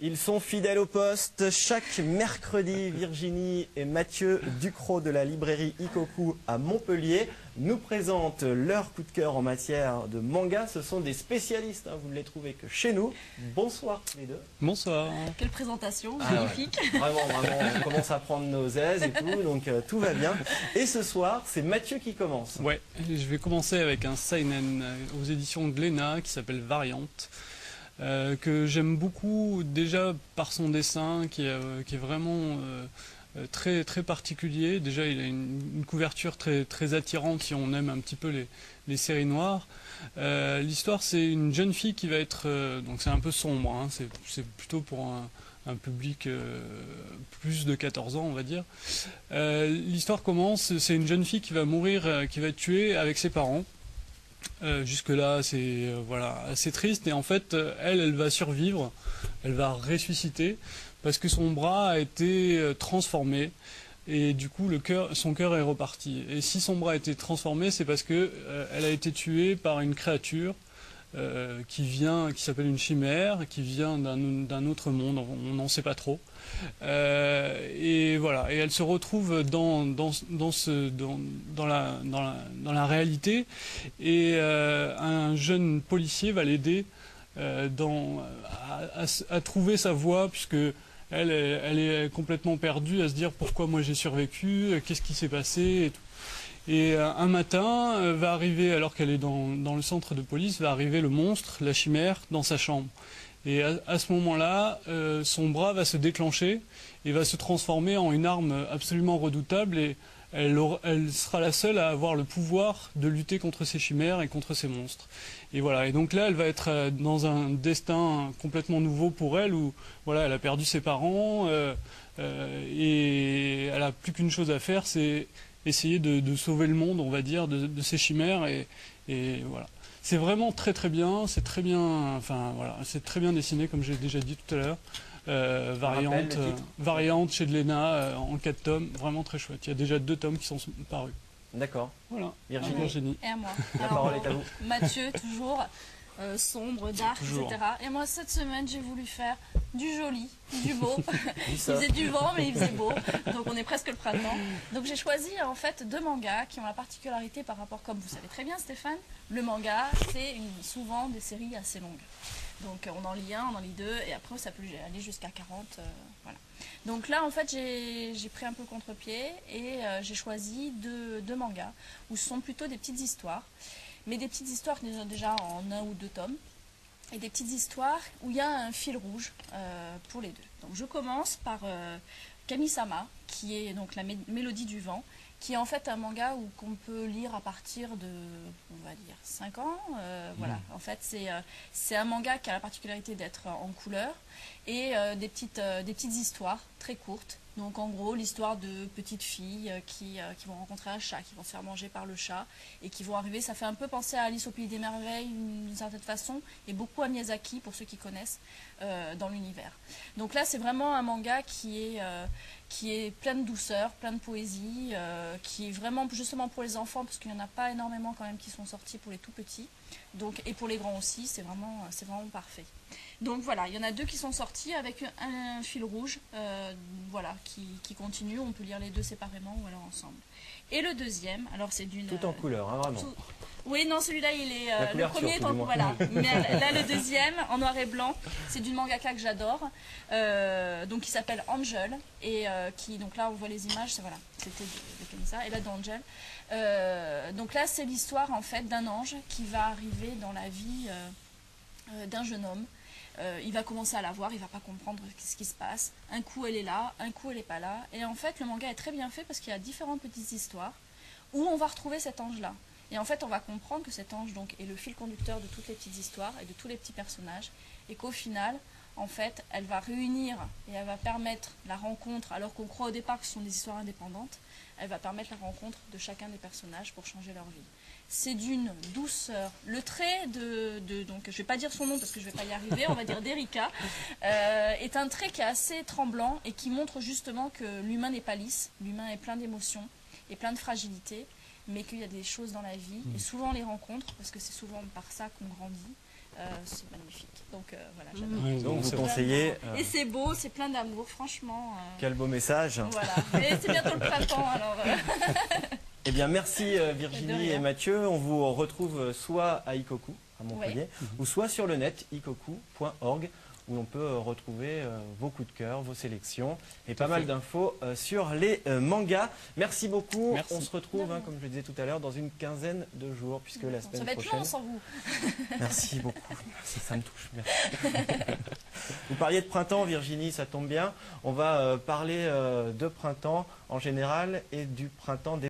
Ils sont fidèles au poste. Chaque mercredi, Virginie et Mathieu Ducrot de la librairie Ikoku à Montpellier nous présentent leur coup de cœur en matière de manga. Ce sont des spécialistes, hein, vous ne les trouvez que chez nous. Bonsoir tous les deux. Bonsoir. Quelle présentation, magnifique. Ouais. Vraiment, on commence à prendre nos aises et tout, donc tout va bien. Et ce soir, c'est Mathieu qui commence. Ouais, je vais commencer avec un seinen aux éditions de Glénat qui s'appelle Variante. Que j'aime beaucoup déjà par son dessin qui est vraiment très particulier. Déjà il a une couverture très attirante si on aime un petit peu les séries noires. L'histoire, c'est une jeune fille qui va être donc c'est un peu sombre, hein, c'est plutôt pour un public plus de 14 ans on va dire. L'histoire commence, c'est une jeune fille qui va mourir, qui va être tuée avec ses parents. Jusque-là, c'est voilà, assez triste, et en fait, elle va survivre, elle va ressusciter, parce que son bras a été transformé, et du coup, son cœur est reparti. Et si son bras a été transformé, c'est parce que elle a été tuée par une créature qui s'appelle une chimère, qui vient d'un autre monde, on n'en sait pas trop. Et voilà, et elle se retrouve dans la réalité, et un jeune policier va l'aider à trouver sa voie, puisque elle est complètement perdue, à se dire pourquoi moi j'ai survécu, qu'est-ce qui s'est passé et tout. Et un matin va arriver, alors qu'elle est dans le centre de police, va arriver le monstre, la chimère, dans sa chambre. Et à ce moment-là, son bras va se déclencher et va se transformer en une arme absolument redoutable, et elle sera la seule à avoir le pouvoir de lutter contre ces chimères et contre ces monstres. Et voilà. Et donc là, elle va être dans un destin complètement nouveau pour elle, où voilà, elle a perdu ses parents et elle a plus qu'une chose à faire, c'est essayer de sauver le monde, on va dire, de ces chimères, et voilà. C'est vraiment très bien, c'est très bien, enfin voilà, c'est très bien dessiné, comme j'ai déjà dit tout à l'heure. Variante chez Glénat, en 4 tomes, vraiment très chouette. Il y a déjà 2 tomes qui sont parus. D'accord. Voilà. Virginie. Et à moi. La parole est à vous. Mathieu, toujours sombre, dark, etc. Et moi, cette semaine, j'ai voulu faire du joli, du beau. Il faisait du vent, mais il faisait beau. Donc on est presque le printemps. Donc j'ai choisi en fait 2 mangas qui ont la particularité par rapport, comme vous savez très bien Stéphane, le manga, c'est souvent des séries assez longues. Donc on en lit un, on en lit 2, et après ça peut aller jusqu'à 40. Voilà. Donc là en fait j'ai pris un peu contre-pied, et j'ai choisi deux mangas où ce sont plutôt des petites histoires. Mais des petites histoires déjà en 1 ou 2 tomes. Et des petites histoires où il y a un fil rouge pour les 2. Donc je commence par Kami-sama, qui est donc la mélodie du vent, qui est en fait un manga qu'on peut lire à partir de, on va dire, 5 ans. Voilà, en fait c'est un manga qui a la particularité d'être en couleur, et des petites histoires très courtes. Donc en gros, l'histoire de petites filles qui vont rencontrer un chat, qui vont se faire manger par le chat, et qui vont arriver, ça fait un peu penser à Alice au Pays des Merveilles d'une certaine façon, et beaucoup à Miyazaki pour ceux qui connaissent dans l'univers. Donc là c'est vraiment un manga qui est plein de douceur, plein de poésie, qui est vraiment justement pour les enfants, parce qu'il n'y en a pas énormément quand même qui sont sortis pour les tout petits, donc, et pour les grands aussi, c'est vraiment parfait. Donc voilà, il y en a 2 qui sont sortis avec un fil rouge, voilà, qui continue. On peut lire les 2 séparément ou alors ensemble. Et le deuxième, alors c'est d'une... Tout en couleur, hein, vraiment. Oui, non, celui-là, il est... le premier est en couleur, voilà. Mais là, le deuxième, en noir et blanc, c'est d'une mangaka que j'adore, donc qui s'appelle Angel, et donc là, on voit les images, voilà, c'était de Kenza, et là, d'Angel. Donc là, c'est l'histoire, en fait, d'un ange qui va arriver dans la vie d'un jeune homme. Il va commencer à la voir, il ne va pas comprendre ce qui se passe. Un coup elle est là, un coup elle n'est pas là. Et en fait le manga est très bien fait parce qu'il y a différentes petites histoires où on va retrouver cet ange-là. Et en fait on va comprendre que cet ange donc, est le fil conducteur de toutes les petites histoires et de tous les petits personnages. Et qu'au final, en fait, elle va réunir et elle va permettre la rencontre, alors qu'on croit au départ que ce sont des histoires indépendantes, elle va permettre la rencontre de chacun des personnages pour changer leur vie. C'est d'une douceur. Le trait donc je ne vais pas dire son nom parce que je ne vais pas y arriver, on va dire d'Erika, est un trait qui est assez tremblant et qui montre justement que l'humain n'est pas lisse, l'humain est plein d'émotions et plein de fragilité, mais qu'il y a des choses dans la vie, et souvent on les rencontre, parce que c'est souvent par ça qu'on grandit, c'est magnifique. Donc voilà, j'adore. Donc vous conseillez... Et c'est beau, c'est plein d'amour, franchement. Quel beau message. Voilà, et c'est bientôt le printemps, alors... Eh bien, merci Virginie et Mathieu. On vous retrouve soit à Ikoku, à Montpellier, ou soit sur le net, ikoku.org, où on peut retrouver vos coups de cœur, vos sélections et pas mal d'infos sur les mangas. Merci beaucoup. Merci. On se retrouve, comme je le disais tout à l'heure, dans une quinzaine de jours, puisque la semaine ça va être prochaine... long sans vous. Merci beaucoup. Merci, ça me touche. Merci. Vous parliez de printemps, Virginie, ça tombe bien. On va parler de printemps en général et du printemps des